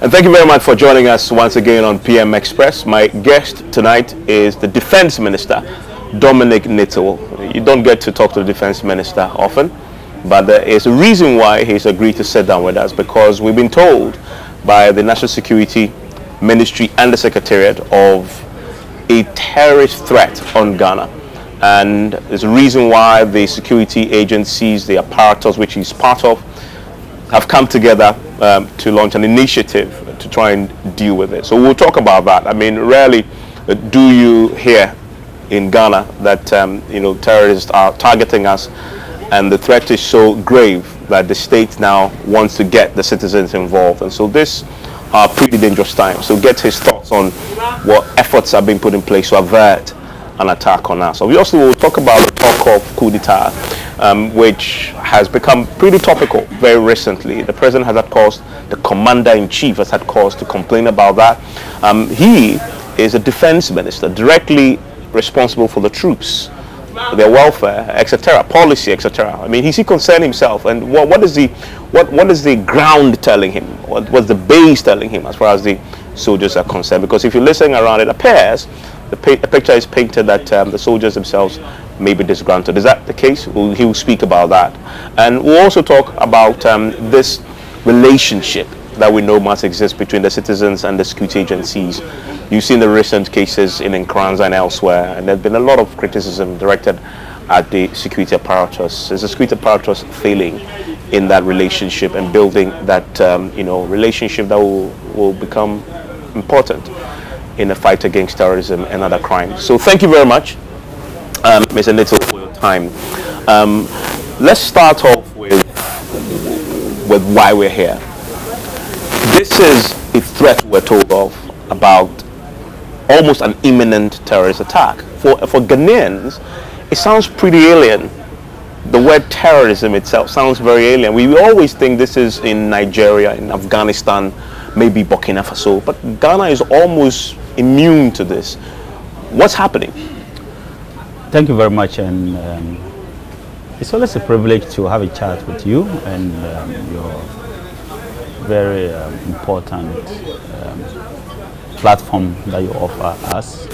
And thank you very much for joining us once again on PM Express. My guest tonight is the Defense Minister, Dominic Nittle. You don't get to talk to the Defense Minister often, but there is a reason why he's agreed to sit down with us, because we've been told by the National Security Ministry and the Secretariat of a terrorist threat on Ghana. And there's a reason why the security agencies, the apparatus which he's part of, have come together to launch an initiative to try and deal with it. So we'll talk about that. I mean, rarely do you hear in Ghana that terrorists are targeting us, and the threat is so grave that the state now wants to get the citizens involved. And so this are pretty dangerous times. So get his thoughts on what efforts are being put in place to avert an attack on us. Obviously, we'll talk about the talk of coup d'etat, which has become pretty topical very recently. The president has had cause, the commander-in-chief has had cause to complain about that. He is a defense minister, directly responsible for the troops, their welfare, etc., policy, etc. I mean, is he concerned himself? And what is the ground telling him? What's the base telling him as far as the soldiers are concerned? Because if you're listening around, it appears the picture is painted that the soldiers themselves may be disgruntled. Is that the case? He will speak about that. And we'll also talk about this relationship that we know must exist between the citizens and the security agencies. You've seen the recent cases in Nkranza and elsewhere, and there's been a lot of criticism directed at the security apparatus. Is the security apparatus failing in that relationship and building that relationship that will become important in the fight against terrorism and other crimes? So thank you very much, Mr. Nittle, for your time. Let's start off with why we're here. This is a threat we're told of about almost an imminent terrorist attack. For Ghanaians, it sounds pretty alien. The word terrorism itself sounds very alien. We always think this is in Nigeria, in Afghanistan, maybe Burkina Faso, but Ghana is almost immune to this. What's happening? Thank you very much, and it's always a privilege to have a chat with you and your very important platform that you offer us.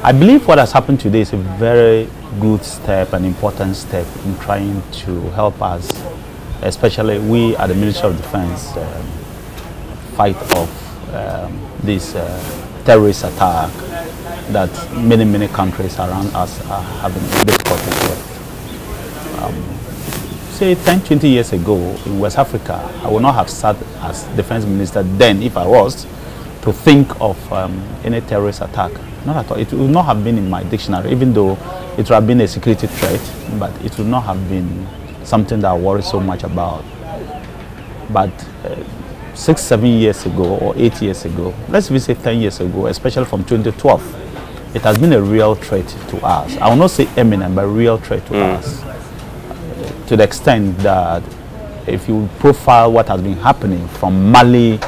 I believe what has happened today is a very good step, an important step in trying to help us, especially we at the Ministry of Defense, fight off this terrorist attack that many countries around us are having difficulties with. Say 10-20 years ago in West Africa, I would not have sat as defense minister then if I was to think of any terrorist attack. Not at all. It would not have been in my dictionary, even though it would have been a security threat, but it would not have been something that I worry so much about. But 6-7 years ago or 8 years ago, let's even say 10 years ago, especially from 2012, it has been a real threat to us. I will not say imminent, but a real threat to us. To the extent that if you profile what has been happening from Mali,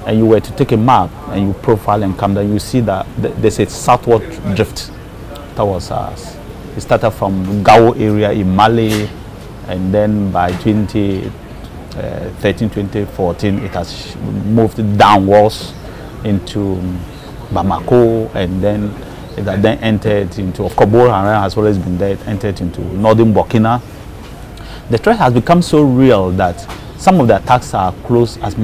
and you were to take a map and you profile and come down, you see that there's a southward drift towards us. It started from Gao area in Mali, and then by 2013, 2014, it has moved downwards into Bamako, and then it has then entered into, of course, Boko Haram has always been there, it entered into northern Burkina. The threat has become so real that some of the attacks are close as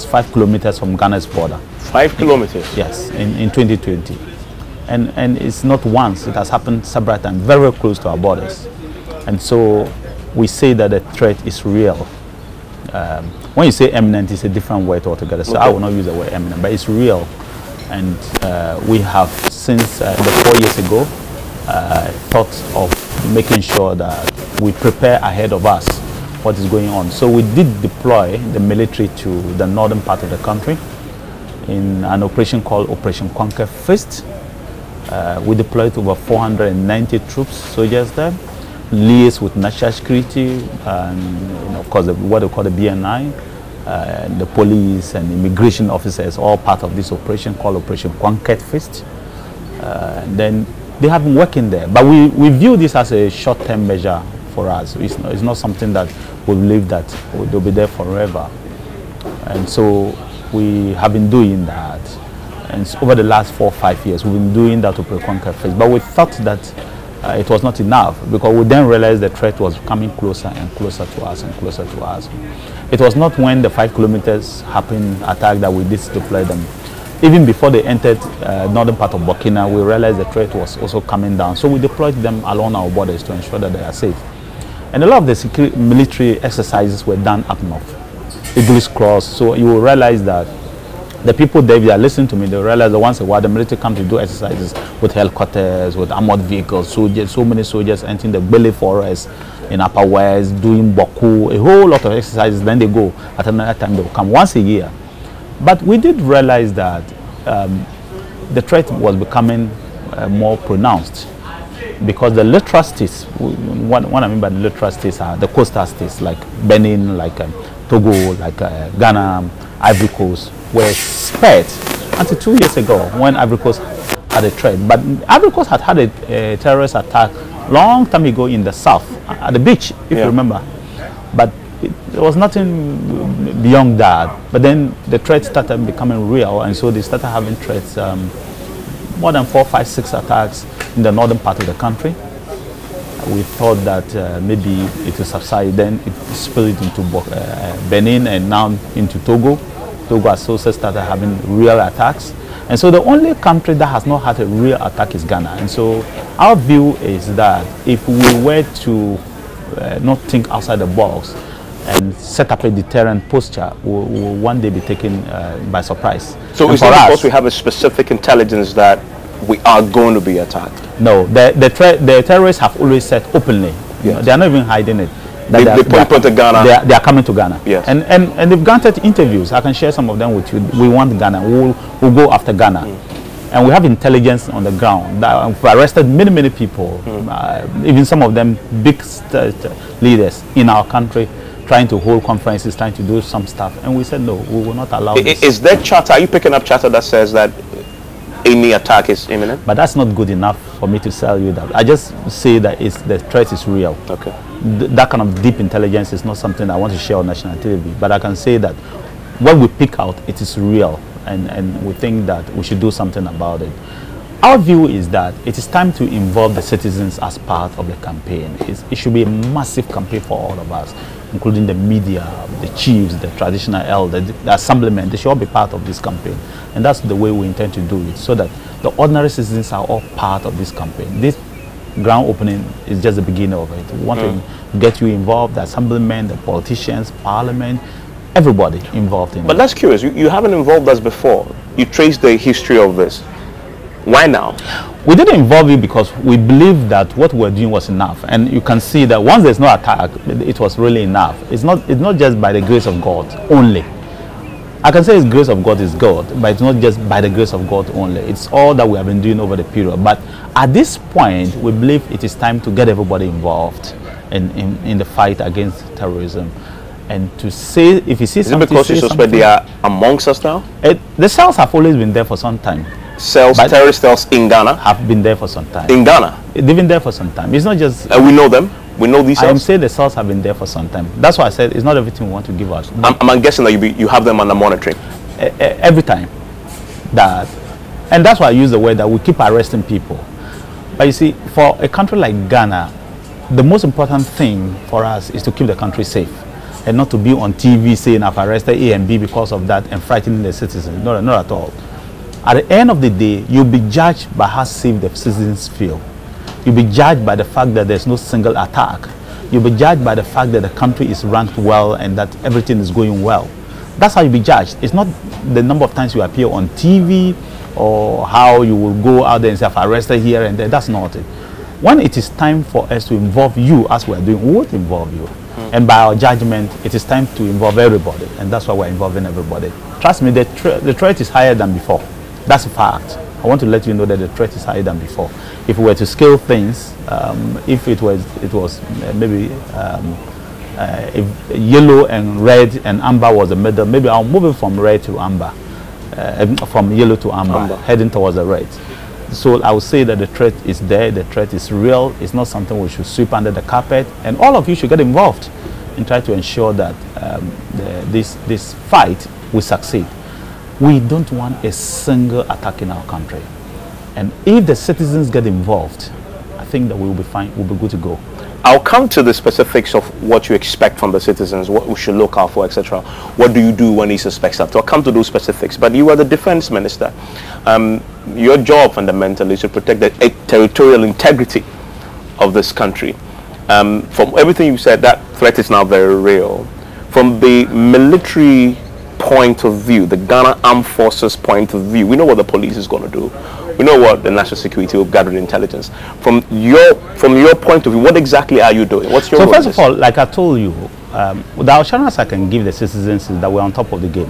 5 kilometers from Ghana's border. 5 kilometers? Yes, in 2020. And it's not once, it has happened several times, very close to our borders. And so we say that the threat is real. When you say imminent, it's a different word altogether. So I will not use the word imminent, but it's real. And we have, since the 4 years ago, thought of making sure that we prepare ahead of us what is going on. So we did deploy the military to the northern part of the country in an operation called Operation Conquer First. We deployed over 490 troops, soldiers there, liaised with national security and of course what they call the BNI, the police and immigration officers, all part of this operation called Operation Conquer First. Then they have been working there, but we view this as a short-term measure for us. It's not something that we believe that they'll be there forever. And so we have been doing that. And over the last 4 or 5 years, we've been doing that to pre-conquer phase. But we thought that it was not enough, because we then realized the threat was coming closer and closer to us and closer to us. It was not when the 5 kilometers happened attack that we deployed them. Even before they entered northern part of Burkina, we realized the threat was also coming down. So we deployed them along our borders to ensure that they are safe. And a lot of the military exercises were done up north, Eagles Cross. So you will realize that the people there, if they are listening to me, they realize that once in a while the military comes to do exercises with helicopters, with armored vehicles, soldiers, so many soldiers entering the Bele Forest in Upper West, doing Boku, a whole lot of exercises. Then they go at another time, they will come once a year. But we did realize that the threat was becoming more pronounced, because the littoral states, what I mean by the littoral states are the coastal states like Benin, like Togo, like Ghana, Ivory Coast, were spared until 2 years ago when Ivory Coast had a threat. But Ivory Coast had a terrorist attack long time ago in the south, at the beach, if you remember. But there was nothing beyond that. But then the threat started becoming real, and so they started having threats, more than 4, 5, 6 attacks in the northern part of the country. We thought that maybe it will subside, then it spilled into Benin and now into Togo. Togo has also started having real attacks. And so the only country that has not had a real attack is Ghana. And so our view is that if we were to not think outside the box and set up a deterrent posture, we will one day be taken by surprise. So is it because we have a specific intelligence that we are going to be attacked? No, the terrorists have always said openly. Yes. They are not even hiding it. They point to Ghana. They are coming to Ghana. Yes. And they've granted interviews. I can share some of them with you. We want Ghana. We'll go after Ghana. And we have intelligence on the ground. We've arrested many people, even some of them big leaders in our country, trying to hold conferences, trying to do some stuff. And we said, no, we will not allow this. Is there charter? Are you picking up charter that says that any attack is imminent? But that's not good enough for me to tell you that. I just say that the threat is real. Okay. That kind of deep intelligence is not something I want to share on national TV. But I can say that what we pick out, it is real. And we think that we should do something about it. Our view is that it is time to involve the citizens as part of the campaign. It should be a massive campaign for all of us, including the media, the chiefs, the traditional elders, the assemblymen. They should all be part of this campaign. And that's the way we intend to do it, so that the ordinary citizens are all part of this campaign. This ground opening is just the beginning of it. We want to get you involved, the assemblymen, the politicians, parliament, everybody involved in it. But that's curious. You haven't involved us before. You traced the history of this. Why now? We didn't involve you because we believe that what we're doing was enough. And you can see that once there's no attack, it was really enough. It's not just by the grace of God only. I can say the grace of God is God, but it's not just by the grace of God only. It's all that we have been doing over the period. But at this point, we believe it is time to get everybody involved in the fight against terrorism. And to say, if you see something... Is it because you suspect they are amongst us now? The cells have always been there for some time. Cells, terrorist cells in Ghana? Have been there for some time. In Ghana? They've been there for some time. It's not just... we know them? We know these cells? I am saying the cells have been there for some time. That's why I said it's not everything we want to give out. I'm guessing that you have them under monitoring? Every time. And that's why I use the word that we keep arresting people. But you see, for a country like Ghana, the most important thing for us is to keep the country safe. And not to be on TV saying I've arrested A and B because of that and frightening the citizens. No, not at all. At the end of the day, you'll be judged by how safe the citizens feel. You'll be judged by the fact that there's no single attack. You'll be judged by the fact that the country is ranked well and that everything is going well. That's how you'll be judged. It's not the number of times you appear on TV or how you will go out there and say I've arrested here and there. That's not it. When it is time for us to involve you as we're doing, we will involve you. And by our judgment, it is time to involve everybody. And that's why we're involving everybody. Trust me, the threat is higher than before. That's a fact. I want to let you know that the threat is higher than before. If we were to scale things, if it was maybe if yellow and red and amber was the middle, maybe I'll move it from red to amber, from yellow to amber, heading towards the red. So I would say that the threat is there, the threat is real. It's not something we should sweep under the carpet, and all of you should get involved and try to ensure that this fight will succeed. We don't want a single attack in our country. And if the citizens get involved, I think that we will be fine, we'll be good to go. I'll come to the specifics of what you expect from the citizens, what we should look out for, etc. What do you do when he suspects that? So I'll come to those specifics. But you are the defense minister. Your job fundamentally is to protect the territorial integrity of this country. From everything you said, that threat is now very real. From the military point of view, the Ghana Armed Forces point of view, we know what the police is going to do. We know what the national security will gather intelligence. From your point of view, what exactly are you doing? What's your role? So first of all, like I told you, the assurance I can give the citizens is that we're on top of the game.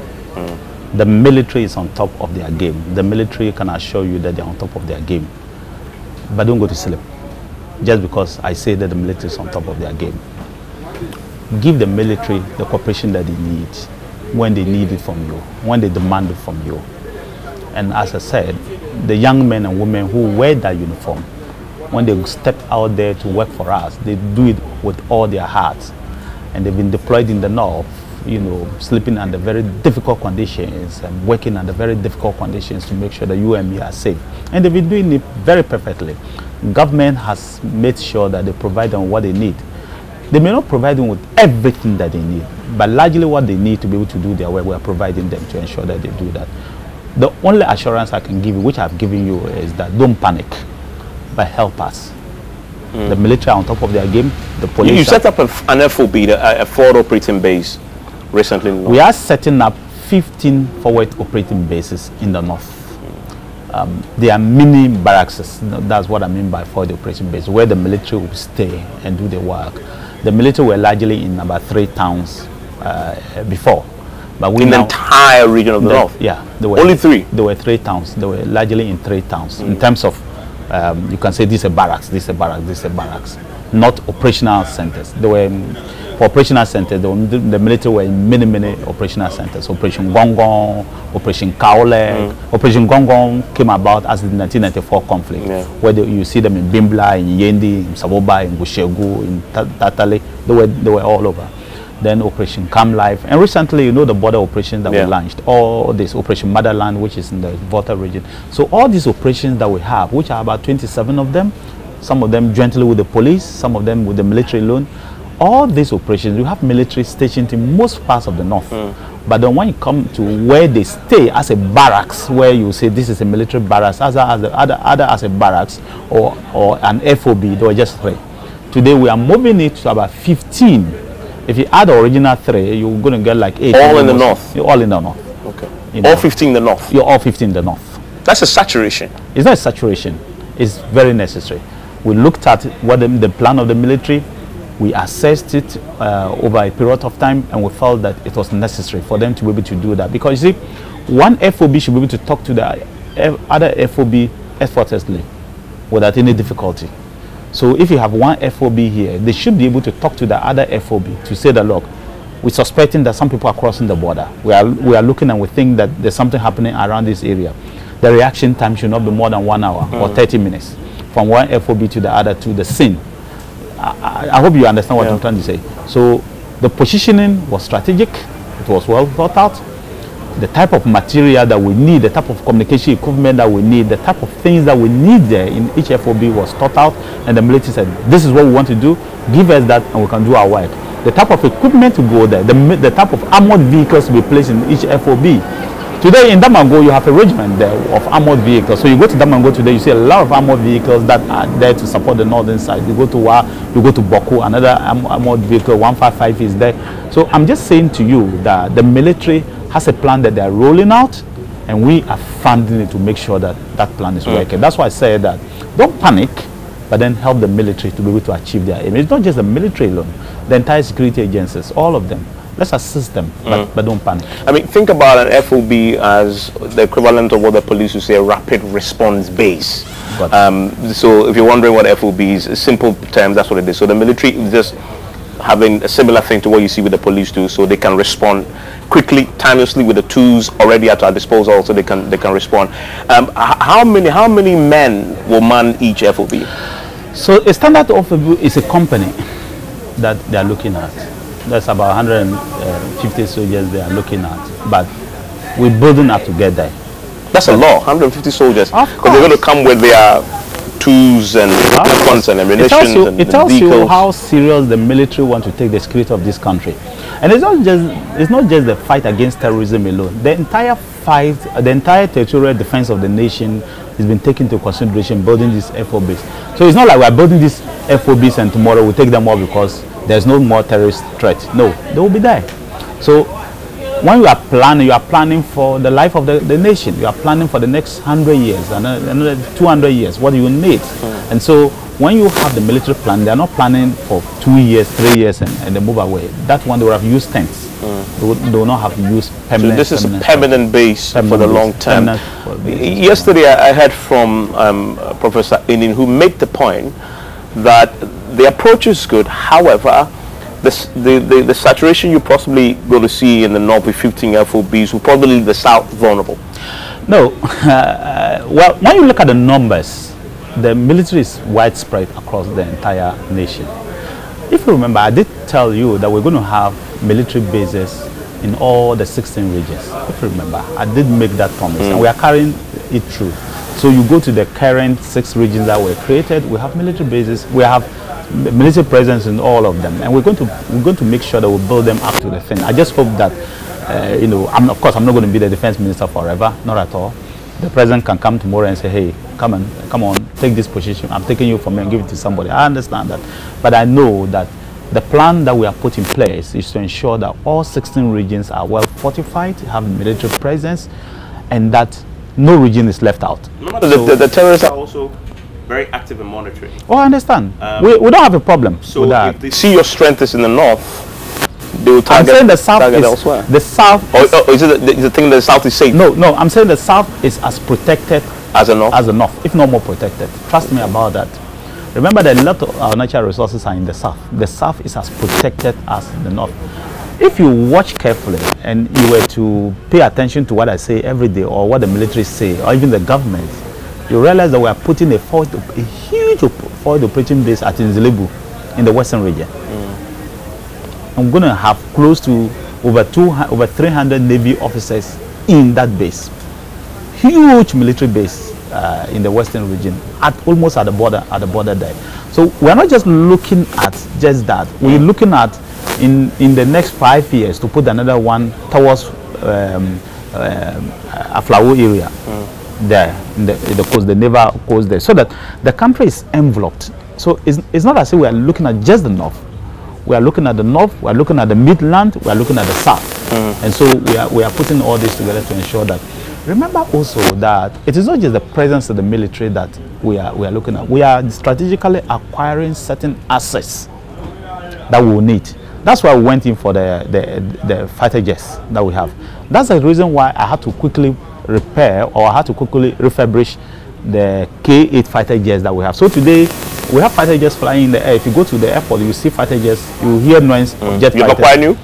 The military is on top of their game. The military can assure you that they're on top of their game. But don't go to sleep just because I say that the military is on top of their game. Give the military the cooperation that they need when they need it from you, when they demand it from you. And as I said, the young men and women who wear that uniform, when they step out there to work for us, they do it with all their hearts. And they've been deployed in the north, you know, sleeping under very difficult conditions and working under very difficult conditions to make sure that you and me are safe. And they've been doing it very perfectly. Government has made sure that they provide them what they need. They may not provide them with everything that they need, but largely what they need to be able to do their work, we are providing them to ensure that they do that. The only assurance I can give you, which I've given you, is that don't panic, but help us. The military are on top of their game. The police. You set up an FOB, a forward operating base, recently. We are setting up 15 forward operating bases in the north. They are mini barracks. That's what I mean by forward operating base, where the military will stay and do the work. The military were largely in about 3 towns before. But we in the entire region of the north? Yeah. There were only 3? There were 3 towns. They were largely in 3 towns. In terms of, you can say this is a barracks, this is a barracks, this is a barracks. Not operational centers. They were, for operational centers, the military were in many operational centers. Operation Gongong, Operation Kaole. Operation Gongong came about as the 1994 conflict, where you see them in Bimbla, in Yendi, in Saboba, in Bushegu, in Tatale. They were all over. Then Operation Come Life, and recently, you know, the border operations that we launched, all this Operation Motherland, which is in the Volta region. So all these operations that we have, which are about 27 of them, some of them jointly with the police, some of them with the military alone, all these operations, we have military stationed in most parts of the north. But then when you come to where they stay as a barracks, where you say this is a military barracks, other as a barracks or an FOB, there were just 3. Today we are moving it to about 15. If you add the original 3, you're going to get like 8. All in the north? You're all in the north. Okay. All 15 in the north? You're all 15 in the north. That's a saturation. It's not a saturation. It's very necessary. We looked at what the plan of the military. We assessed it over a period of time, and we felt that it was necessary for them to be able to do that. Because you see, one FOB should be able to talk to the other FOB effortlessly without any difficulty. So if you have one FOB here, they should be able to talk to the other FOB to say that, look, we're suspecting that some people are crossing the border. We are looking and we think that there's something happening around this area. The reaction time should not be more than 1 hour or 30 minutes from one FOB to the other to the scene. I hope you understand what I'm trying to say. So the positioning was strategic. It was well thought out. The type of material that we need, the type of communication equipment that we need, the type of things that we need there in each FOB was thought out, and the military said, this is what we want to do, give us that and we can do our work. The type of equipment to go there, the type of armored vehicles to be placed in each FOB. Today in Damango, you have a regiment there of armored vehicles. So you go to Damango today, you see a lot of armored vehicles that are there to support the northern side. You go to Wa, you go to Boku, another armored vehicle, 155 is there. So I'm just saying to you that the military has a plan that they are rolling out, and we are funding it to make sure that that plan is working. That's why I say that don't panic, but then help the military to be able to achieve their aim. It's not just the military alone, the entire security agencies, all of them. Let's assist them, but don't panic. I mean, think about an FOB as the equivalent of what the police would say, a rapid response base. So if you're wondering what FOB is, simple terms, that's what it is. So the military is just having a similar thing to what you see with the police do, so they can respond quickly, timelessly, with the tools already at our disposal, so they can respond. How many men will man each FOB? So a standard FOB is a company that they are looking at. There's about 150 soldiers they are looking at, but we're building up to get there. That's a lot, 150 soldiers. Of Because they're going to come with their tools and weapons and ammunition and it tells vehicles. you how serious the military want to take the security of this country. And it's not just the fight against terrorism alone. The entire fight, the entire territorial defense of the nation has been taken into consideration building these FOBs. So it's not like we're building these FOBs and tomorrow we'll take them all because there's no more terrorist threat. No, they will be there. So when you are planning for the life of the nation. You are planning for the next 100 years, another 200 years, what you need. And so when you have the military plan, they are not planning for 2 years, 3 years, and they move away. That one, they will have used tents. They will not have used permanent. So this is a permanent base for the long term. Yesterday, I heard from Professor Inin, who made the point that the approach is good. However, the saturation you're possibly going to see in the north with 15 FOBs will probably leave the south vulnerable. No. Well, when you look at the numbers, the military is widespread across the entire nation. If you remember, I did tell you that we're going to have military bases in all the 16 regions. If you remember, I did make that promise, and we are carrying it through. So you go to the current 6 regions that were created, we have military bases, we have military presence in all of them, and we're going to make sure that we build them up to the thing. I just hope that of course I'm not going to be the defense minister forever, not at all. The president can come tomorrow and say, hey, come on, take this position. I'm taking you from me and give it to somebody. I understand that, but I know that the plan that we have put in place is to ensure that all 16 regions are well fortified, have military presence, and that no region is left out. The terrorists are also very active in monitoring. Oh, I understand. We don't have a problem so with that. If they see your strength is in the north, they will target, I'm saying the south is elsewhere. The south. Or is it the thing that the south is safe? No, I'm saying the south is as protected as the north, if not more protected. Trust me about that. Remember that a lot of our natural resources are in the south. The south is as protected as the north. If you watch carefully and you were to pay attention to what I say every day, or what the military say, or even the government, you realize that we are putting a huge forward operating base at Nzelebu in the western region. I'm going to have close to over 300 Navy officers in that base. Huge military base in the western region, almost at the border there. So we're not just looking at just that. We're looking at in the next 5 years to put another one towards Aflawo area. There in the coast, the naval coast there, so that the country is enveloped. So it's not as if we are looking at just the north. We are looking at the north, we are looking at the midland, we are looking at the south. And so we are putting all this together to ensure that. Remember also that it is not just the presence of the military that we are looking at. We are strategically acquiring certain assets that we will need. That's why we went in for the fighter jets that we have. That's the reason why I had to quickly repair, or I had to quickly refurbish the K-8 fighter jets that we have. So today we have fighter jets flying in the air. If you go to the airport, you see fighter jets, you hear noise of jet fighters. You acquire new?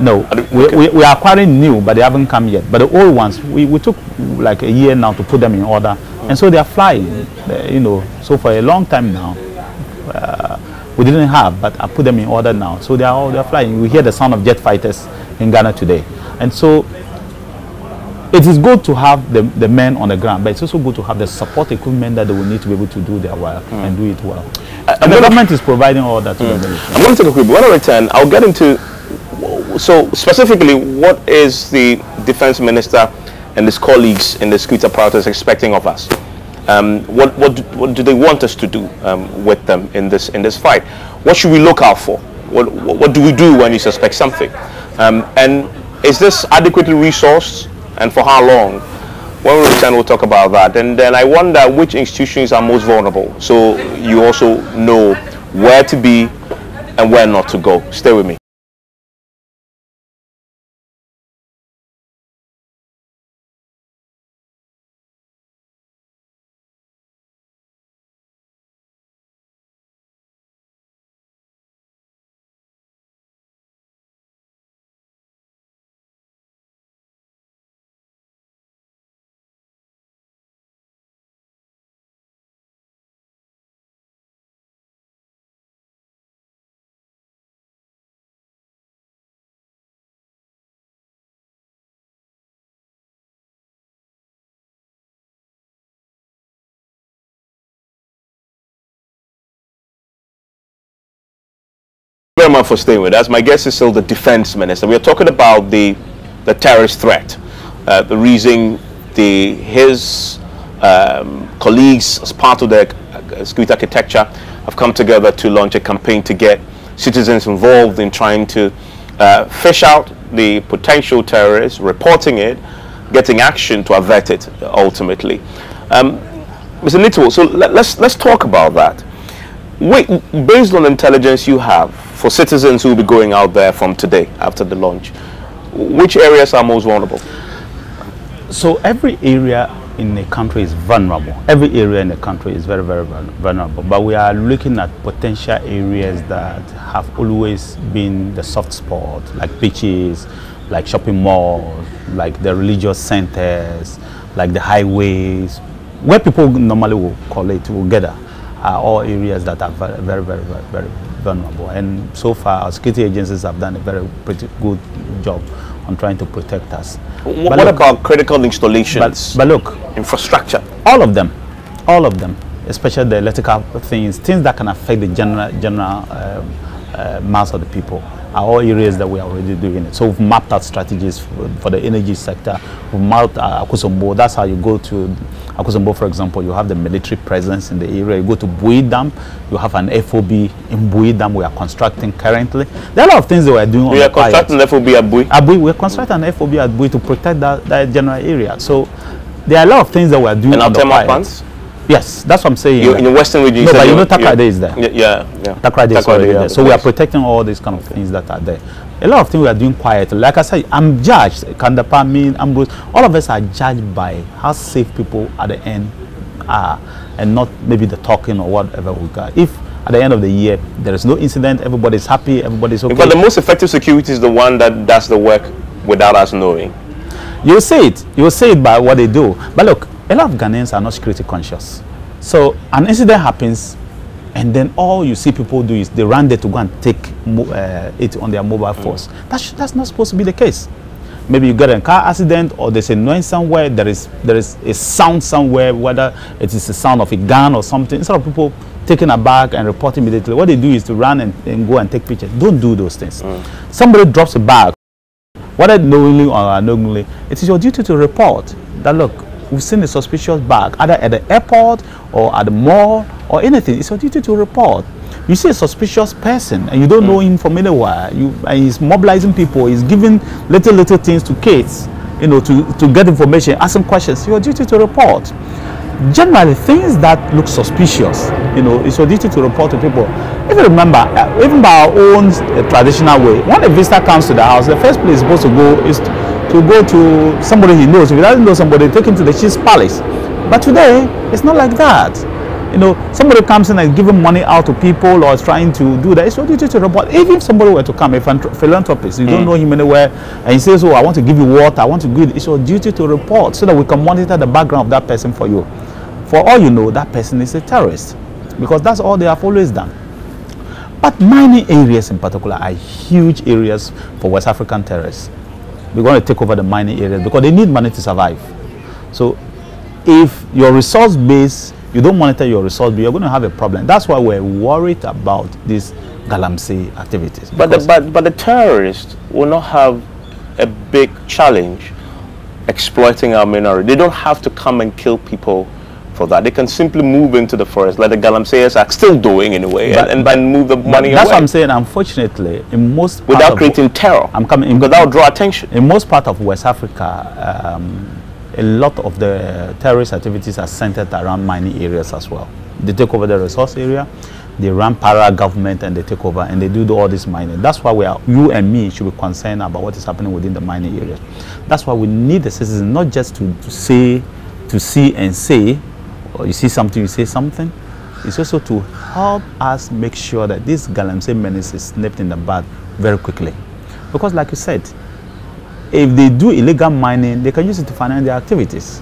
No, we are acquiring new, but they haven't come yet. But the old ones, we took like a year now to put them in order, and so they are flying. So for a long time now, we didn't have, but I put them in order now. So they are flying. We hear the sound of jet fighters in Ghana today, and so it is good to have the men on the ground, but it's also good to have the support equipment that they will need to be able to do their work and do it well. And the government is providing all that to the military. I'm going to take a quick break. When I return, I'll get into, so specifically, what is the defense minister and his colleagues in the security apparatus expecting of us? What do they want us to do with them in this fight? What should we look out for? What do we do when you suspect something? And is this adequately resourced? And for how long? When we return, we'll talk about that. And then I wonder which institutions are most vulnerable, so you also know where to be and where not to go. Stay with me. Very much for staying with us. My guest is still the defense minister. We are talking about the terrorist threat, the reason his colleagues, as part of their security architecture, have come together to launch a campaign to get citizens involved in trying to fish out the potential terrorists, reporting it, getting action to avert it ultimately. Mr. Nitwo, so let's talk about that. Based on the intelligence you have for citizens who will be going out there from today after the launch, which areas are most vulnerable? So every area in the country is vulnerable. Every area in the country is very, very vulnerable. But we are looking at potential areas that have always been the soft spot, like beaches, like shopping malls, like the religious centers, like the highways, where people normally will collate together, are all areas that are very, very, very, very vulnerable. And so far, our security agencies have done a pretty good job on trying to protect us. What about critical installations? But look, infrastructure. all of them, especially the electrical things that can affect the general mass of the people, are all areas that we are already doing it. So we've mapped out strategies for the energy sector. We've mapped Akosombo. That's how you go to Akosombo, for example. You have the military presence in the area. You go to Bui Dam. You have an FOB in Bui Dam we are constructing currently. There are a lot of things that we are doing. We are constructing an FOB at Bui? At Bui. We are constructing an FOB at Bui to protect that general area. So there are a lot of things that we are doing. And our thermal plants? Yes, that's what I'm saying. In the western region. No, but you know Takrady is there. Yeah. Takrady is already there. So we are protecting all these kind of things that are there. A lot of things we are doing quietly. Like I said, I'm judged. Kandapa, me, Ambrose, all of us are judged by how safe people at the end are, and not maybe the talking or whatever we got. If at the end of the year there is no incident, everybody's happy, everybody's okay. But the most effective security is the one that does the work without us knowing. You'll see it. You'll see it by what they do. But look, a lot of Ghanaians are not security conscious. So an incident happens, and then all you see people do is they run there to go and take it on their mobile phones. That's not supposed to be the case. Maybe you get a car accident, or there's a noise somewhere, there is a sound somewhere, whether it is the sound of a gun or something. Instead of people taking a bag and reporting immediately, what they do is to run and go and take pictures. Don't do those things. Somebody drops a bag, whether knowingly or unknowingly, it is your duty to report that, look, we've seen a suspicious bag, either at the airport or at the mall or anything. It's your duty to report. You see a suspicious person and you don't know him from anywhere, and he's mobilizing people, he's giving little things to kids, you know, to get information, asking questions. It's your duty to report. Generally, things that look suspicious, you know, it's your duty to report to people. If you remember, even by our own traditional way, when a visitor comes to the house, the first place he's supposed to go is to go to somebody he knows. If he doesn't know somebody, take him to the chief's palace. But today, it's not like that. You know, somebody comes in and giving money out to people or is trying to do that, it's your duty to report. Even if somebody were to come, a philanthropist, you don't know him anywhere, and he says, oh, I want to give you water, I want to give you, it's your duty to report so that we can monitor the background of that person for you. For all you know, that person is a terrorist, because that's all they have always done. But mining areas in particular are huge areas for West African terrorists. We're going to take over the mining areas because they need money to survive. So if your resource base, you don't monitor your resource base, you're going to have a problem. That's why we're worried about these Galamsey activities. But the terrorists will not have a big challenge exploiting our mineral. They don't have to come and kill people for that. They can simply move into the forest, like the Galamseyers are still doing anyway, and move the money away. That's what I'm saying. Unfortunately, in most without creating terror, because that will draw attention. In most part of West Africa, a lot of the terrorist activities are centered around mining areas as well. They take over the resource area, they run para-government, and they take over and they do all this mining. That's why you and me should be concerned about what is happening within the mining areas. That's why we need the citizens not just to see and say, or you see something, you say something. It's also to help us make sure that this Galamsey menace is nipped in the bud very quickly. Because like you said, if they do illegal mining, they can use it to finance their activities.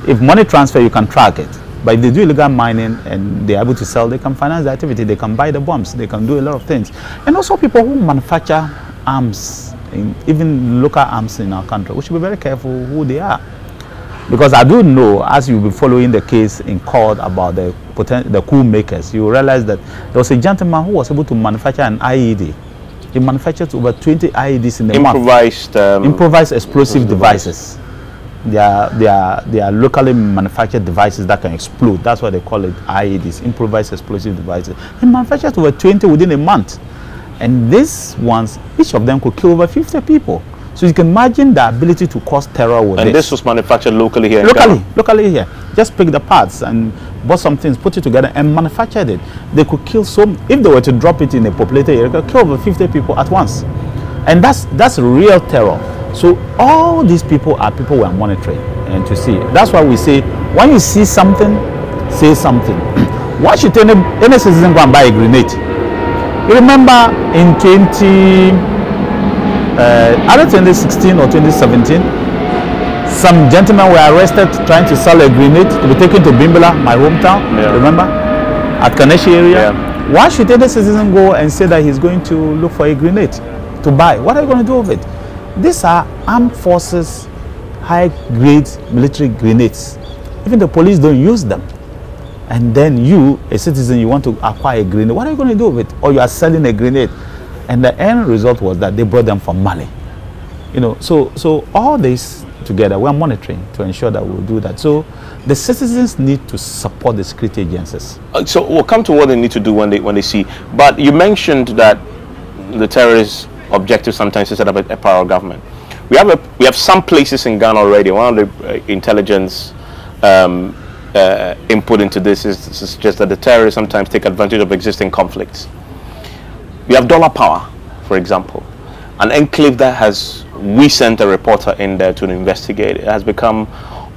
If money transfer, you can track it. But if they do illegal mining and they're able to sell, they can finance the activity, they can buy the bombs, they can do a lot of things. And also people who manufacture arms, even local arms in our country, we should be very careful who they are. Because I do know, as you'll be following the case in court about the coup makers, you realize that there was a gentleman who was able to manufacture an IED. He manufactured over 20 IEDs in a month. Improvised explosive devices. They are locally manufactured devices that can explode. That's why they call it IEDs, improvised explosive devices. He manufactured over 20 within a month. And these ones, each of them could kill over 50 people. So you can imagine the ability to cause terror with this. And this was manufactured locally here in Ghana? Locally here. Just pick the parts and bought some things, put it together and manufactured it. They could kill if they were to drop it in a populated area, they could kill over 50 people at once. And that's real terror. So all these people are people we are monitoring and to see. That's why we say, when you see something, say something. Why should any citizen go and buy a grenade? You remember in either 2016 or 2017, some gentlemen were arrested trying to sell a grenade to be taken to Bimbala, my hometown, remember? At Kaneshi area. Yeah. Why should any citizen go and say that he's going to look for a grenade to buy? What are you going to do with it? These are armed forces, high-grade military grenades. Even the police don't use them. And then you, a citizen, you want to acquire a grenade. What are you going to do with it? Or you are selling a grenade. And the end result was that they brought them from Mali. You know, so all this together, we are monitoring to ensure that we'll do that. So the citizens need to support the security agencies. So we'll come to what they need to do when they see. But you mentioned that the terrorist objective sometimes is set up a power government. We have some places in Ghana already. One of the intelligence input into this is just that the terrorists sometimes take advantage of existing conflicts. We have dollar power, for example, an enclave that we sent a reporter in there to investigate. It has become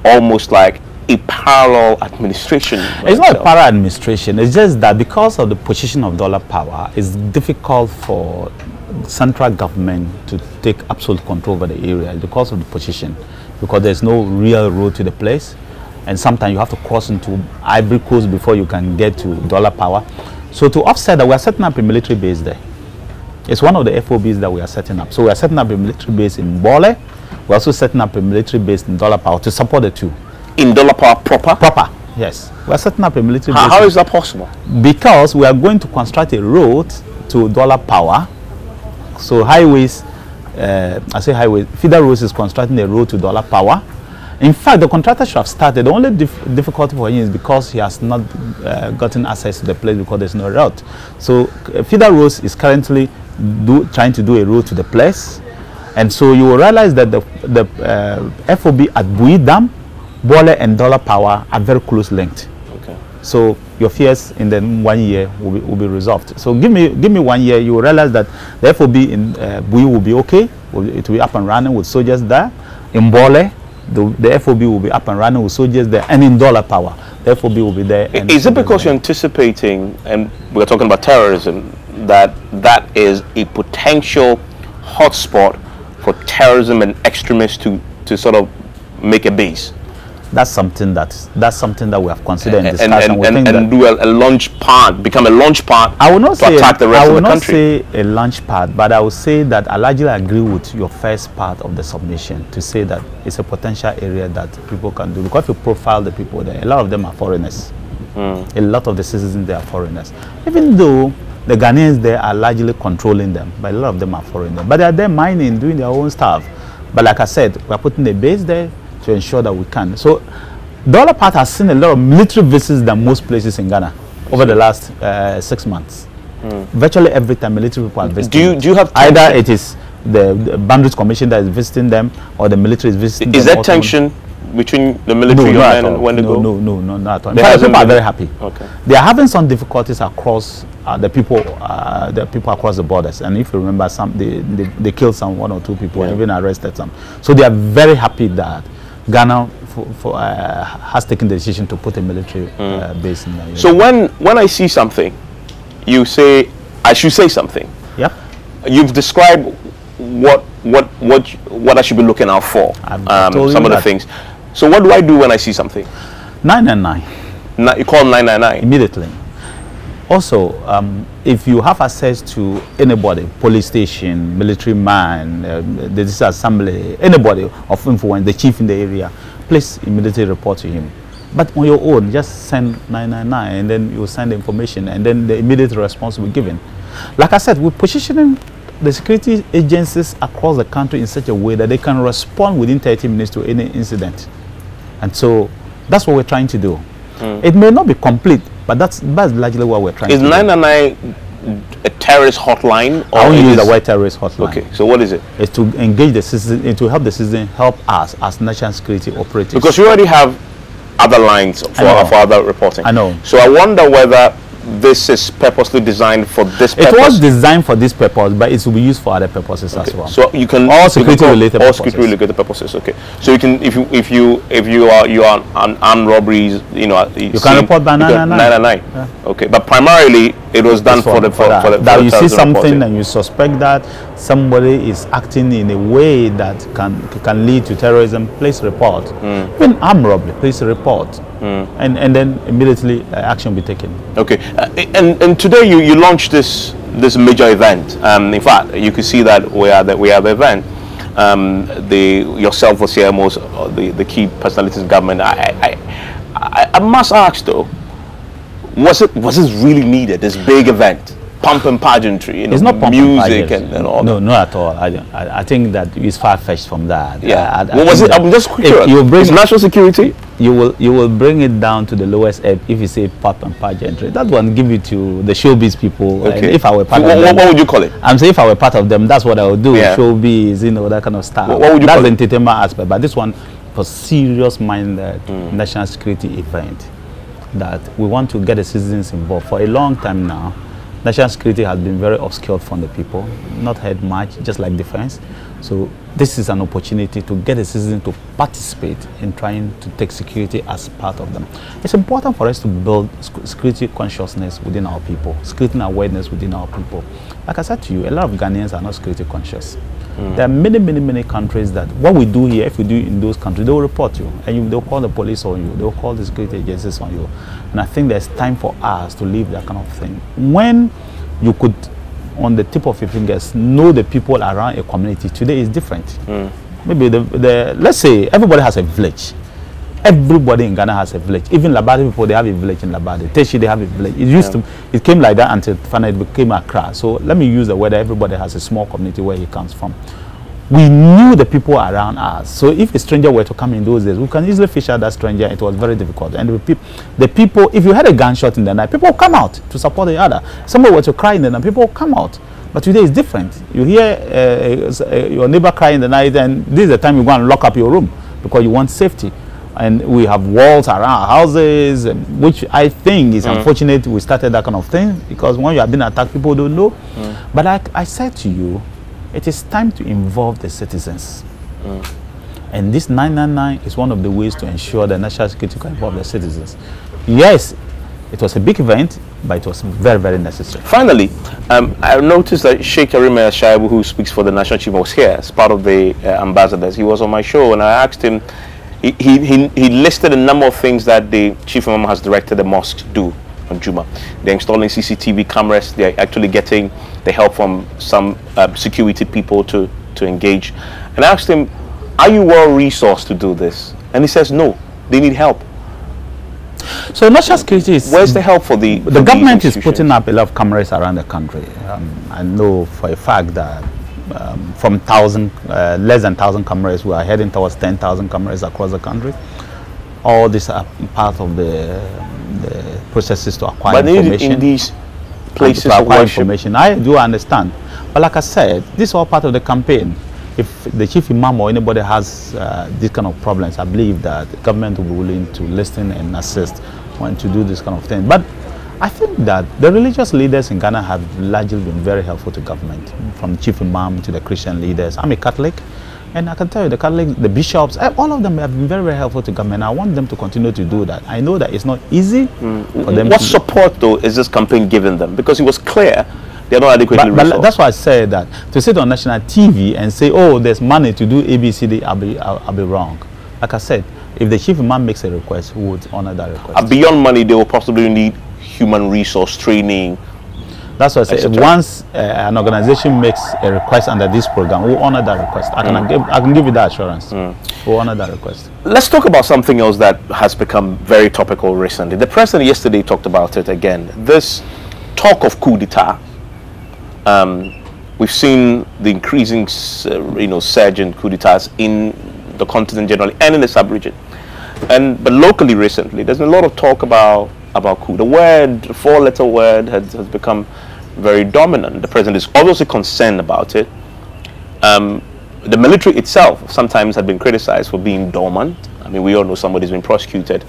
almost like a parallel administration. It's not a parallel administration. It's just that because of the position of dollar power, it's difficult for central government to take absolute control over the area because of the position, because there's no real road to the place, and sometimes you have to cross into Ivory Coast before you can get to dollar power. So to offset that, we are setting up a military base there. It's one of the FOBs that we are setting up. So we are setting up a military base in Bole. We're also setting up a military base in dollar power to support the two. In dollar power proper? Proper, yes. We are setting up a military base. How is that possible? Because we are going to construct a road to dollar power. So highways, I say highways, feeder roads is constructing a road to dollar power. In fact, the contractor should have started. The only difficulty for him is because he has not gotten access to the place because there's no route. So feeder roads is currently trying to do a road to the place. And so you will realize that the FOB at Bui Dam, Bole and dollar power are very close linked. Okay. So your fears in the 1 year will be resolved. So give me 1 year, you will realize that the FOB in Bui will be okay. It will be up and running with soldiers there. In Bole, the FOB will be up and running with soldiers there, and in dollar power, the FOB will be there. Is it because you're anticipating, and we're talking about terrorism, that is a potential hotspot for terrorism and extremists to sort of make a base? That's something that we have considered in discussion. And do a launch pad, become a launch pad to attack the rest of the country. I will not say a launch pad, but I will say that I largely agree with your first part of the submission to say that it's a potential area that people can do. Because if you profile the people there, a lot of them are foreigners. A lot of the citizens there are foreigners. Even though the Ghanaians there are largely controlling them, but a lot of them are foreigners. But they are there mining, doing their own stuff. But like I said, we are putting a base there to ensure that we can. So dollar part has seen a lot of military visits than most places in Ghana over the last 6 months. Virtually every time military people are visiting. Do you have tension? Either it is the Boundaries Commission that is visiting them or the military is visiting them. Is there tension between the military and when they go? No, not at all. People are very happy. Okay. They are having some difficulties across the people across the borders, and if you remember, they killed some 1 or 2 people, and even arrested some. So they are very happy that Ghana has taken the decision to put a military base in Nigeria. So when I see something, you say I should say something. Yep. You've described what I should be looking out for. Some of the things. So what do I do when I see something? 999. You call 999 immediately. Also, if you have access to anybody, police station, military man, the assembly, anybody of influence, the chief in the area, please immediately report to him. But on your own, just send 999 and then you send the information and then the immediate response will be given. Like I said, we're positioning the security agencies across the country in such a way that they can respond within 30 minutes to any incident. And so that's what we're trying to do. It may not be complete, but that's largely what we're trying to do. Is 999 a terrorist hotline? Or I won't use the word terrorist hotline. Okay, so what is it? It's to engage the citizen, and to help the citizen help us as national security operatives. Because you already have other lines for other reporting. I know. So I wonder whether this is purposely designed for this purpose. It was designed for this purpose, but it will be used for other purposes as well. So you can all security related purposes. All security related purposes. Okay. So you can, if you are on armed robberies, you can report by 999. Yeah. Okay. But primarily it was done for that you see something reporting. And you suspect that somebody is acting in a way that can lead to terrorism, please report. Even armed robbery, please report. And then immediately action be taken. Okay, and today you launched this major event. In fact, you could see that we are the event. Yourself was here, most the key personalities in government. I must ask though, was it really needed, this big event? Pomp and pageantry, it's not pomp music and all. No, not at all. I think that it's far-fetched from that. Yeah. What was it? I'm just curious. It's national security. You will bring it down to the lowest ebb if you say pomp and pageantry. That one give it to the showbiz people. Okay. And if I were part of them, what would you call it? I'm saying if I were part of them, that's what I would do. Yeah. Showbiz, that kind of stuff. What would you that's call the it? entertainment aspect. But this one was serious-minded national security event that we want to get the citizens involved. For a long time now, national security has been very obscured from the people, not heard much, just like defense. So this is an opportunity to get the citizen to participate in trying to take security as part of them. It's important for us to build security consciousness within our people, security awareness within our people. Like I said to you, a lot of Ghanaians are not security conscious. There are many countries that what we do here, if we do in those countries, they will report you and they'll call the police on you, they'll call the security agencies on you. And I think there's time for us to leave that kind of thing. When you could, on the tip of your fingers, know the people around a community, today is different. Maybe let's say everybody has a village. Everybody in Ghana has a village. Even Labadi people, they have a village in Labadi. Teshi, they have a village. It came like that until finally it became Accra. So let me use the word that everybody has a small community where he comes from. We knew the people around us. So if a stranger were to come in those days, we can easily fish out that stranger. It was very difficult. And the people, if you had a gunshot in the night, people would come out to support the other. Somebody were to cry in the night, people would come out. But today is different. You hear your neighbor cry in the night, and this is the time you go and lock up your room because you want safety. And we have walls around our houses, which I think is unfortunate we started that kind of thing, because when you have been attacked, people don't know. But like I said to you, it is time to involve the citizens. And this 999 is one of the ways to ensure that national security can involve the citizens. Yes, it was a big event, but it was very necessary. Finally, I noticed that Sheikh Arima Shaibu, who speaks for the national chief, was here as part of the ambassadors. He was on my show, and I asked him, he listed a number of things that the chief imam has directed the mosques to do on Juma. They're installing CCTV cameras. They're actually getting the help from some security people to engage. And I asked him, are you well resourced to do this? And he says, no, they need help. So national security is... Where's the help for the government is putting up a lot of cameras around the country. I know for a fact that from less than 1,000 cameras, we are heading towards 10,000 cameras across the country. All these are part of the processes to acquire information. In these places to acquire information, I do understand. But like I said, this is all part of the campaign. If the chief imam or anybody has these kind of problems, I believe that the government will be willing to listen and assist when to do this kind of thing. But I think that the religious leaders in Ghana have largely been very helpful to government, from chief imam to the Christian leaders. I'm a Catholic, and I can tell you the Catholic, the bishops, all of them have been very helpful to government. I want them to continue to do that. I know that it's not easy for them. What support, though, is this campaign giving them? Because it was clear they're not adequately resourced. But that's why I said that to sit on national TV and say, oh, there's money to do ABCD, I'll be wrong. Like I said, if the chief imam makes a request, we would honor that request. Beyond money, they will possibly need human resource training. That's what I say. Once an organization makes a request under this program, we'll honor that request. I can give you that assurance. We'll honor that request. Let's talk about something else that has become very topical recently. The president yesterday talked about it again. This talk of coup d'etat. We've seen the increasing, surge in coup d'etats in the continent generally and in the sub-region. But locally recently, there's been a lot of talk about coup. The four-letter word has become very dominant. The president is obviously concerned about it. The military itself sometimes had been criticized for being dormant. I mean, we all know somebody's been prosecuted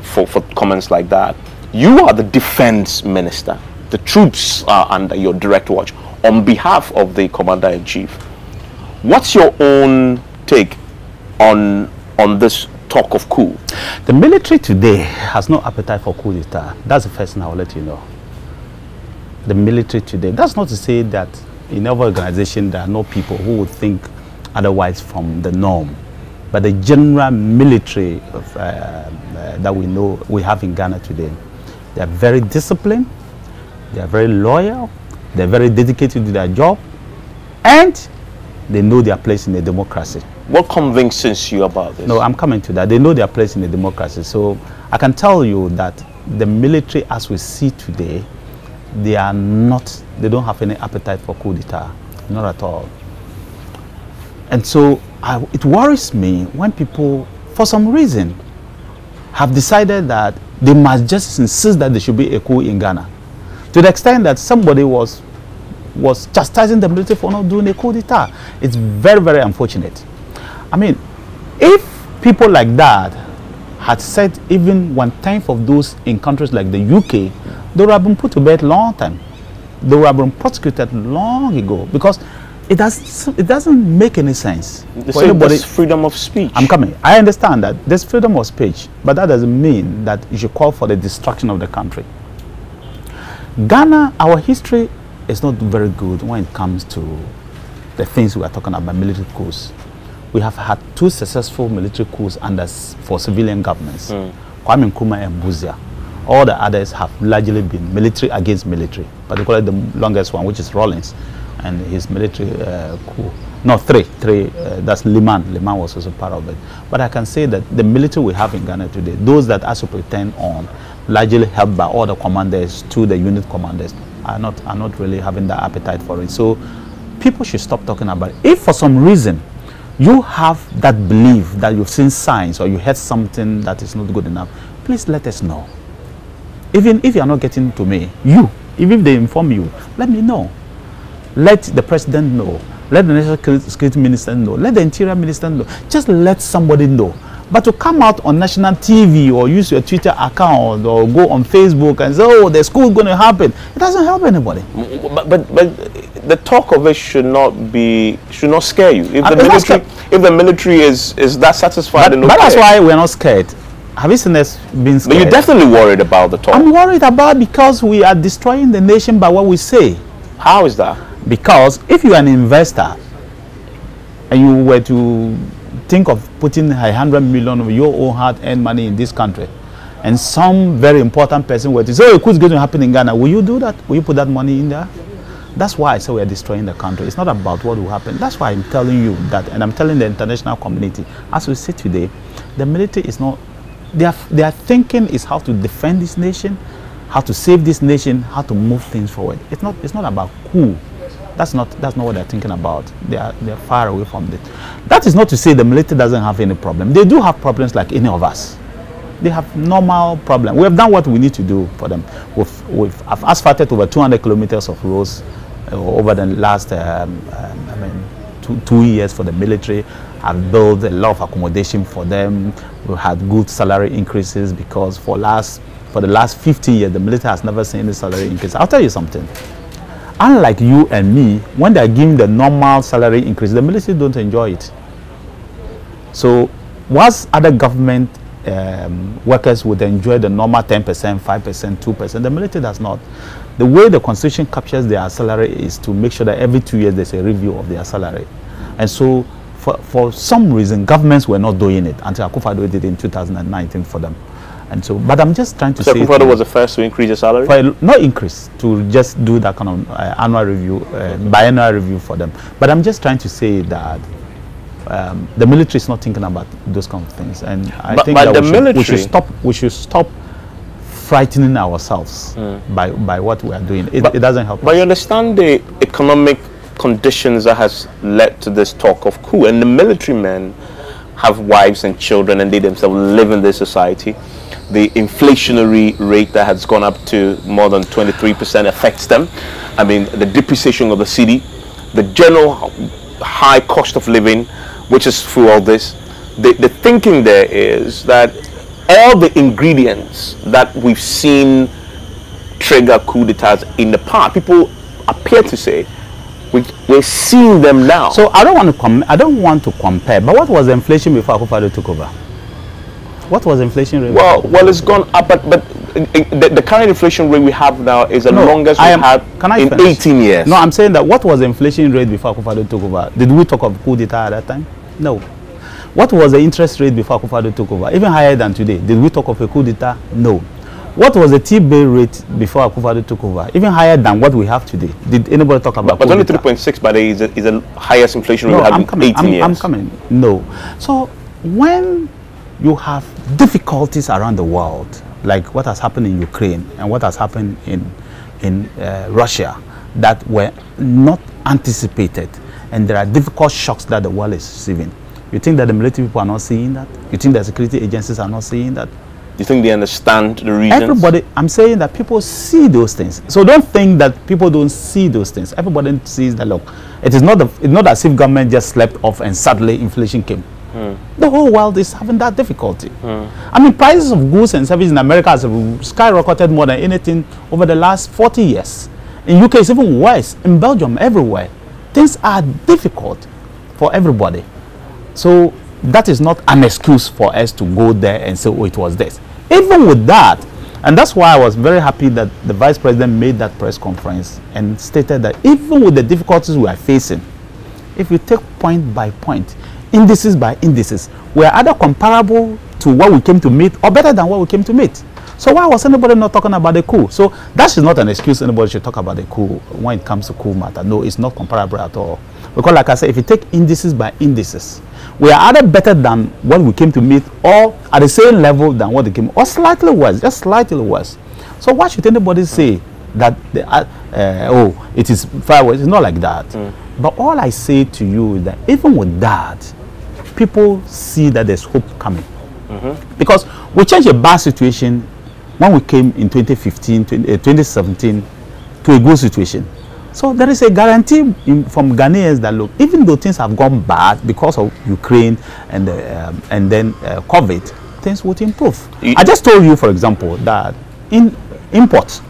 for comments like that. You are the defense minister. The troops are under your direct watch on behalf of the commander-in-chief. What's your own take on this talk of coup? The military today has no appetite for coup d'etat. That's the first thing I will let you know. The military today. That's not to say that in every organization there are no people who would think otherwise from the norm. But the general military that we know we have in Ghana today, they are very disciplined, they are very loyal, they're very dedicated to their job, and they know their place in a democracy. What convinces you about this? No, I'm coming to that. They know their place in a democracy. So I can tell you that the military as we see today, they don't have any appetite for coup d'etat, not at all. And so it worries me when people, for some reason, have decided that they must just insist that there should be a coup in Ghana. To the extent that somebody was chastising the military for not doing a coup d'etat. It's very, very unfortunate. I mean, if people like that had said even 1/10 of those in countries like the UK, they would have been put to bed long time. They would have been prosecuted long ago, because it doesn't make any sense for anybody. Freedom of speech. I'm coming. I understand that there's freedom of speech, but that doesn't mean that you should call for the destruction of the country. Ghana, our history is not very good when it comes to the things we are talking about, military coups. We have had 2 successful military coups for civilian governments, Kwame Nkrumah and Busia. All the others have largely been military against military, particularly the longest one, which is Rawlings, and his military coup. No, 3. That's Liman. Liman was also part of it. But I can say that the military we have in Ghana today, those that also pretend on, largely helped by all the commanders to the unit commanders, are not really having that appetite for it. So people should stop talking about it. If for some reason you have that belief that you've seen signs or you heard something that is not good enough, please let us know. Even if you are not getting to me, even if they inform you, let me know. Let the president know. Let the national security minister know. Let the interior minister know. Just let somebody know. But to come out on national TV or use your Twitter account or go on Facebook and say, oh, the school is going to happen, it doesn't help anybody. But the talk of it should not scare you. If the military is that satisfied, but that's why we're not scared. Have you seen us being scared? But you're definitely worried about the talk. I'm worried about because we are destroying the nation by what we say. How is that? Because if you're an investor and you were to think of putting 100 million of your own hard-earned money in this country, and some very important person were to say, oh, what's going to happen in Ghana? Will you do that? Will you put that money in there? That's why I say we are destroying the country. It's not about what will happen. That's why I'm telling you that, and I'm telling the international community, as we say today, the military is not, their thinking is how to defend this nation, how to save this nation, how to move things forward. It's not about coup. That's not what they're thinking about. They're far away from it. That is not to say the military doesn't have any problem. They do have problems like any of us. They have normal problems. We have done what we need to do for them. We've asphalted over 200 kilometers of roads over the last 2 years for the military. I've built a lot of accommodation for them. We've had good salary increases because for the last 15 years, the military has never seen any salary increase. I'll tell you something. Unlike you and me, when they're giving the normal salary increase, the military don't enjoy it. So whilst other government workers would enjoy the normal 10%, 5%, 2%, the military does not. The way the constitution captures their salary is to make sure that every 2 years there's a review of their salary. And so for some reason, governments were not doing it until Akufo-Addo did it in 2019 for them. And so, but I'm just trying to so say... Akufo-Addo was the first to increase your salary? Not increase, to just do that kind of annual review, biannual review for them. But I'm just trying to say that the military is not thinking about those kind of things. And I think that we should stop frightening ourselves by what we are doing. It doesn't help us. But you understand the economic conditions that has led to this talk of coup, and the military men have wives and children and they themselves live in this society. The inflationary rate that has gone up to more than 23% affects them. I mean, the depreciation of the city, the general high cost of living, which is through all this. The thinking there is that all the ingredients that we've seen trigger coup d'etats in the past, people appear to say, we're seeing them now. So I don't want to compare. But what was the inflation before Akufo-Addo took over? What was the inflation rate? Well, it's gone up, but the current inflation rate we have now is the longest we've had in 18 years. No, I'm saying that what was the inflation rate before Akufo-Addo took over? Did we talk of coup d'etat at that time? No. What was the interest rate before Akufo-Addo took over? Even higher than today. Did we talk of a coup d'etat? No. What was the T-bill rate before Akufo-Addo took over? Even higher than what we have today. Did anybody talk about? But only 3.6 by the is the highest inflation rate we have in 18 years. I'm coming. No. So when you have difficulties around the world, like what has happened in Ukraine and what has happened in Russia, that were not anticipated, and there are difficult shocks that the world is receiving. You think that the military people are not seeing that? You think that security agencies are not seeing that? You think they understand the reasons? Everybody, I'm saying that people see those things. So don't think that people don't see those things. Everybody sees that. Look, it's not as if government just slept off and suddenly inflation came. The whole world is having that difficulty. I mean, prices of goods and services in America have skyrocketed more than anything over the last 40 years. In UK, it's even worse. In Belgium, everywhere. Things are difficult for everybody. So that is not an excuse for us to go there and say, oh, it was this. Even with that, and that's why I was very happy that the Vice President made that press conference and stated that even with the difficulties we are facing, if you take point by point, indices by indices, we are either comparable to what we came to meet or better than what we came to meet. So why was anybody not talking about the coup? So that is not an excuse anybody should talk about the coup when it comes to coup matter. No, it's not comparable at all. Because like I said, if you take indices by indices, we are either better than what we came to meet or at the same level than what they came, or slightly worse, just slightly worse. So why should anybody say that, oh, it is far worse? It's not like that. But all I say to you is that even with that, people see that there's hope coming. Because we changed a bad situation when we came in 2015, 2017 to a good situation. So there is a guarantee from Ghanaians that, look, even though things have gone bad because of Ukraine and then COVID, things would improve. I just told you, for example, that in imports,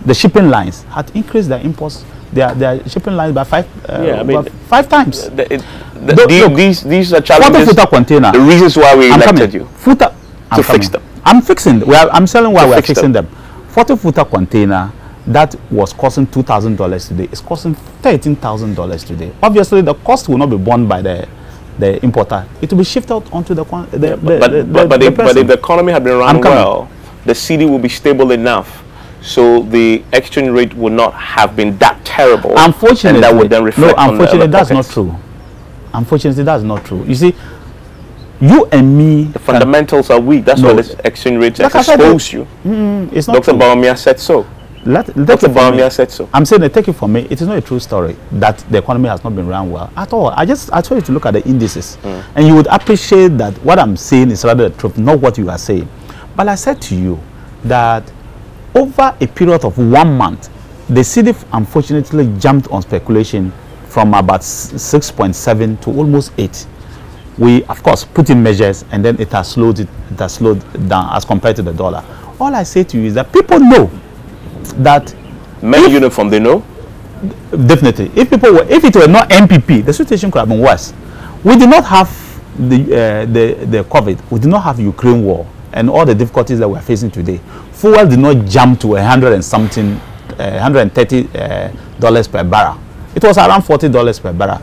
the shipping lines had increased their imports, their shipping lines by 5 times. These are challenges. Footer container. The reasons why we elected you to fix them. I'm fixing. I'm telling why we're fixing them. 40-footer container that was costing $2,000 today is costing $13,000 today. Obviously, the cost will not be borne by the importer. It will be shifted onto the but if the economy had been run well, the cedi will be stable enough, so the exchange rate would not have been that terrible. Unfortunately, and that would then reflect on unfortunately, that's not true. Unfortunately, that's not true. You see, you and me, the fundamentals are weak. That's why this exchange rate expose you. It's not. Dr. Bawumia said so. Dr. Bawumia said so. I'm saying that, take it from me, it is not a true story that the economy has not been run well at all. I told you to look at the indices, and you would appreciate that what I'm saying is rather the truth, not what you are saying. But I said to you that over a period of 1 month, the cedi unfortunately jumped on speculation from about 6.7 to almost 8. We, of course, put in measures, and then it has slowed down as compared to the dollar. All I say to you is that people know that many uniform, they know. Definitely, if it were not MPP, the situation could have been worse. We did not have the COVID. We did not have Ukraine war and all the difficulties that we are facing today. Fuel did not jump to $130 per barrel. It was around $40 per barrel,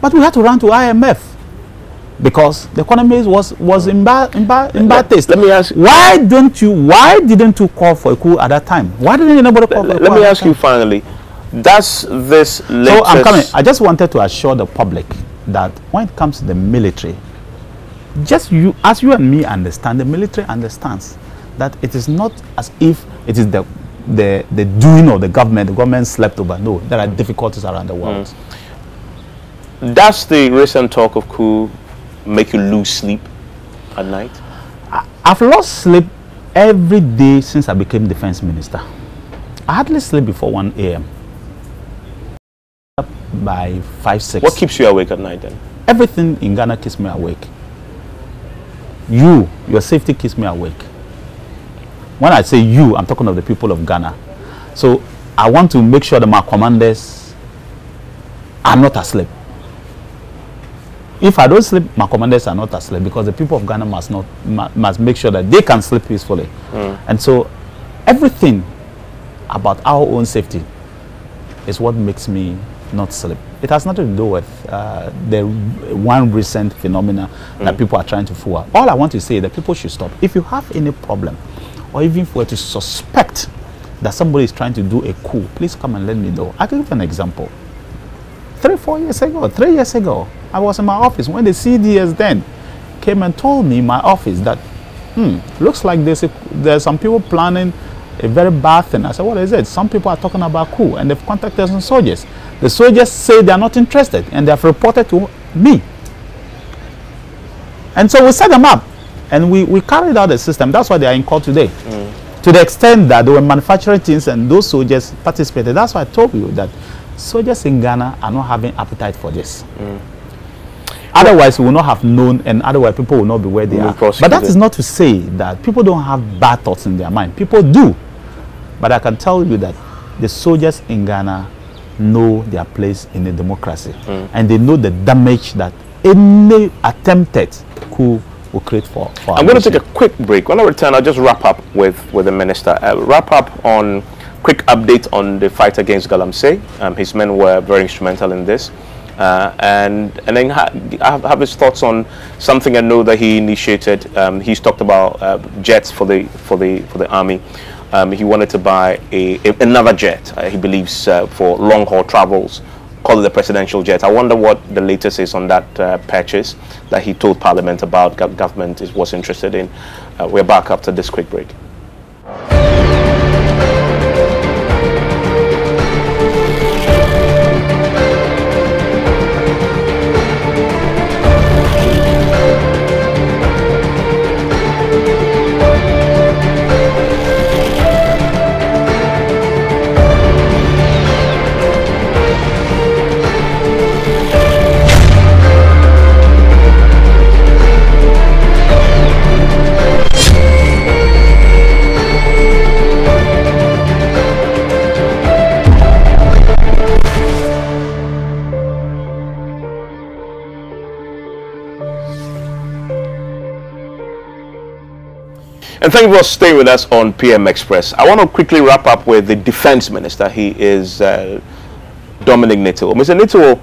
but we had to run to IMF. because the economy was in bad taste. Let me ask. Why didn't you call for a coup at that time? Why didn't anybody call for a coup? Let me ask you finally. Does this latest... So I'm coming. I just wanted to assure the public that when it comes to the military, just as you and me understand, the military understands that it is not as if it is the doing of the government slept over. No, there are difficulties around the world. Does the recent talk of coup make you lose sleep at night? I've lost sleep every day since I became defense minister. I hardly sleep before 1 a.m. by 5, 6. What keeps you awake at night then? Everything in Ghana keeps me awake. Your safety keeps me awake. When I say you, I'm talking of the people of Ghana. So I want to make sure that my commanders are not asleep. If I don't sleep, my commanders are not asleep, because the people of Ghana must make sure that they can sleep peacefully. And so everything about our own safety is what makes me not sleep. It has nothing to do with the one recent phenomena that people are trying to fool. All I want to say is that people should stop. If you have any problem, or even if were to suspect that somebody is trying to do a coup, please come and let me know. I can give an example. 3 years ago, I was in my office when the CDS then came and told me in my office that, looks like there's some people planning a very bad thing. I said, what is it? Some people are talking about coup, and they've contacted some soldiers. The soldiers say they are not interested, and they have reported to me. And so we set them up, and we carried out the system. That's why they are in court today. To the extent that they were manufacturing things and those soldiers participated. That's why I told you that soldiers in Ghana are not having appetite for this. Otherwise, we will not have known, and otherwise people will not be where they are. But that is not to say that people don't have bad thoughts in their mind. People do. But I can tell you that the soldiers in Ghana know their place in a democracy. And they know the damage that any attempted coup will create for I'm going to take a quick break. When I return, I'll just wrap up with the minister. Wrap up on quick update on the fight against Galamsey. His men were very instrumental in this. And then have his thoughts on something I know that he initiated. He's talked about jets for the army. He wanted to buy another jet. He believes for long haul travels, call it the presidential jet. I wonder what the latest is on that purchase that he told Parliament about. Government was interested in. We're back after this quick break. And thank you for staying with us on PM Express. I want to quickly wrap up with the defense minister. He is Dominic Nittiwo. Mr. Nittiwo,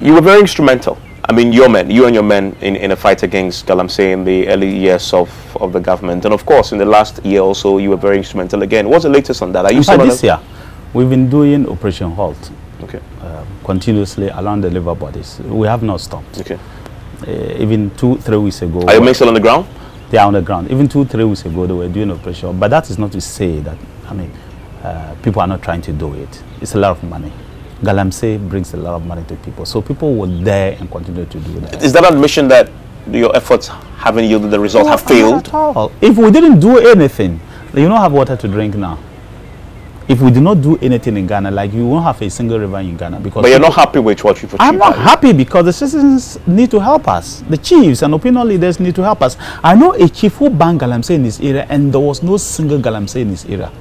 you were very instrumental. I mean, you and your men in a fight against Galamsey in the early years of the government. And of course, in the last year also, you were very instrumental again. What's the latest on that? Are you still this year, we've been doing Operation Halt. Okay. Continuously along the liver bodies. We have not stopped. Okay. Even 2-3 weeks ago. Are your men still on the ground? They are on the ground. Even 2-3 weeks ago, they were doing operation. But that is not to say that, I mean, people are not trying to do it. It's a lot of money. Galamsey brings a lot of money to people. So people will dare and continue to do that. Is that an admission that your efforts haven't yielded the result, have failed? Not at all. If we didn't do anything, you don't have water to drink now. If we do not do anything in Ghana, like you won't have a single river in Ghana. But you're not happy with what you've achieved? I'm not happy because the citizens need to help us. The chiefs and opinion leaders need to help us. I know a chief who banned Galamsey in his area and there was no single Galamsey in his area.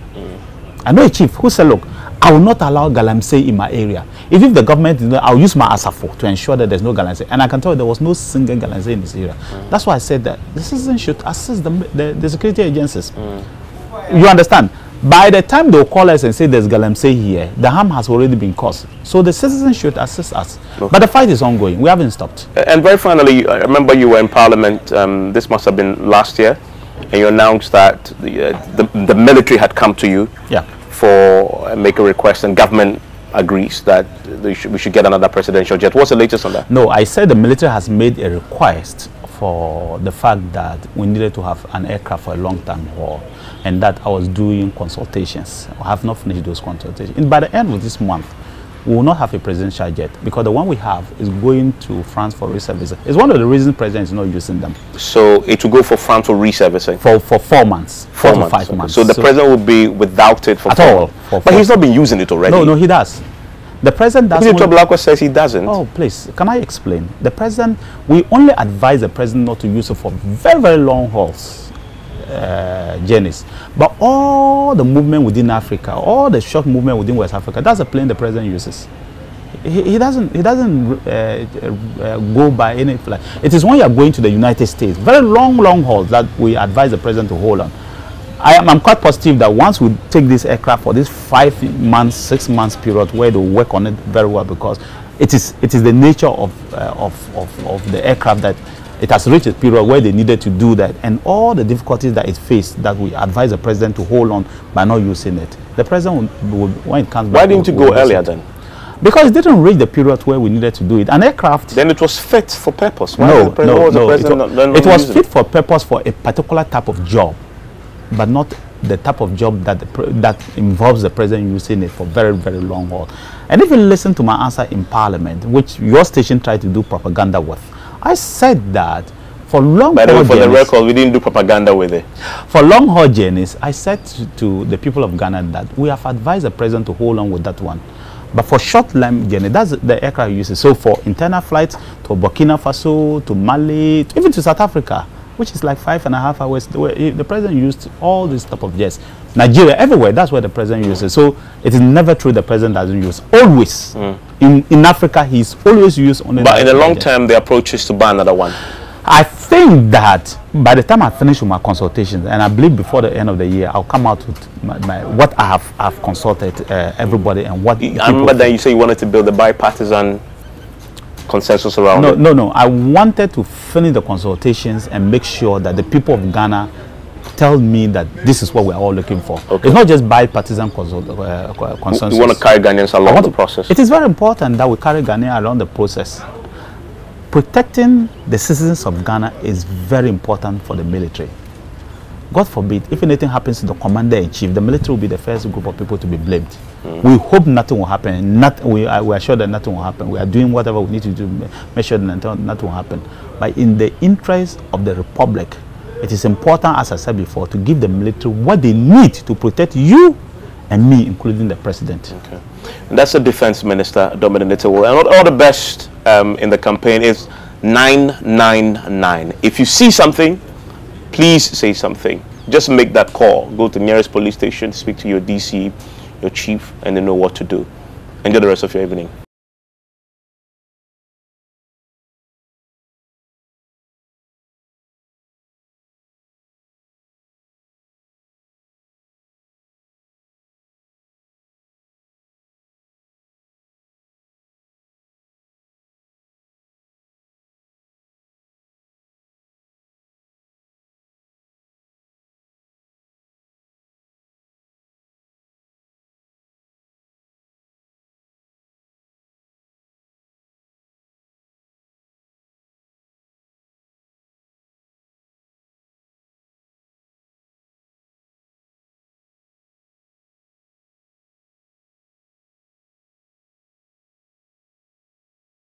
I know a chief who said, look, I will not allow Galamsey in my area. If the government did not, I'll use my ASAFO to ensure that there's no Galamsey. And I can tell you there was no single Galamsey in this area. That's why I said that the citizens should assist the security agencies. You understand? By the time they'll call us and say there's galamsey here, the harm has already been caused. So the citizens should assist us. Okay. But the fight is ongoing. We haven't stopped. And very finally, I remember you were in Parliament, this must have been last year, and you announced that the military had come to you for make a request, and government agrees that we should get another presidential jet. What's the latest on that? No, I said the military has made a request for the fact that we needed to have an aircraft for a long-term haul, and that I was doing consultations. I have not finished those consultations. And by the end of this month, we will not have a presidential jet, because the one we have is going to France for reservicing. It's one of the reasons the president is not using them. So it will go for France for reservicing? For 4 months. 4 to 5 months. So the president will be without it for at all. But he's not been using it already. No, he does. The president doesn't. Blackwell says he doesn't. Oh, please, can I explain? The president, we only advise the president not to use it for very, very long hauls, journeys. But all the movement within Africa, all the short movement within West Africa, that's a plane the president uses. He doesn't go by any flight. It is when you are going to the United States, very long hauls, that we advise the president to hold on. I'm quite positive that once we take this aircraft for this 5 months, 6 months period, where they work on it very well, because it is the nature of the aircraft that it has reached a period where they needed to do that, and all the difficulties that it faced, that we advise the president to hold on by not using it. The president will when it comes back. Why didn't you go earlier then? Because it didn't reach the period where we needed to do it. An aircraft. Then it was fit for purpose. No. It was fit for purpose for a particular type of job, but not the type of job that involves the president using it for very, very long haul. And if you listen to my answer in Parliament, which your station tried to do propaganda with, I said that for long haul journeys, for the record, we didn't do propaganda with it. For long haul journeys, I said to the people of Ghana that we have advised the president to hold on with that one. But for short-term journey, that's the aircraft uses. So for internal flights to Burkina Faso, to Mali, even to South Africa, which is like 5.5 hours, the president used all these type of jets. Nigeria, everywhere, that's where the president uses. So it is never true the president doesn't use. Always. In Africa, he's always used only. But in the long term, the approach is to buy another one. I think that by the time I finish with my consultations, and I believe before the end of the year, I'll come out with what I have consulted everybody, and what. I remember that you said you wanted to build a bipartisan consensus around it. No. I wanted to finish the consultations and make sure that the people of Ghana tell me that this is what we're all looking for. Okay. It's not just bipartisan consensus. You want to carry Ghanaians along the process? It is very important that we carry Ghanaians along the process. Protecting the citizens of Ghana is very important for the military. God forbid, if anything happens to the commander-in-chief, the military will be the first group of people to be blamed. We hope nothing will happen. We are sure that nothing will happen. We are doing whatever we need to do to make sure that nothing will happen. But in the interest of the Republic, it is important, as I said before, to give the military what they need to protect you and me, including the president. Okay. And that's the Defense Minister, Dominic Nittewo. And all the best in the campaign is 999. If you see something, please say something. Just make that call. Go to the nearest police station, speak to your DC, your chief, and they know what to do. Enjoy the rest of your evening.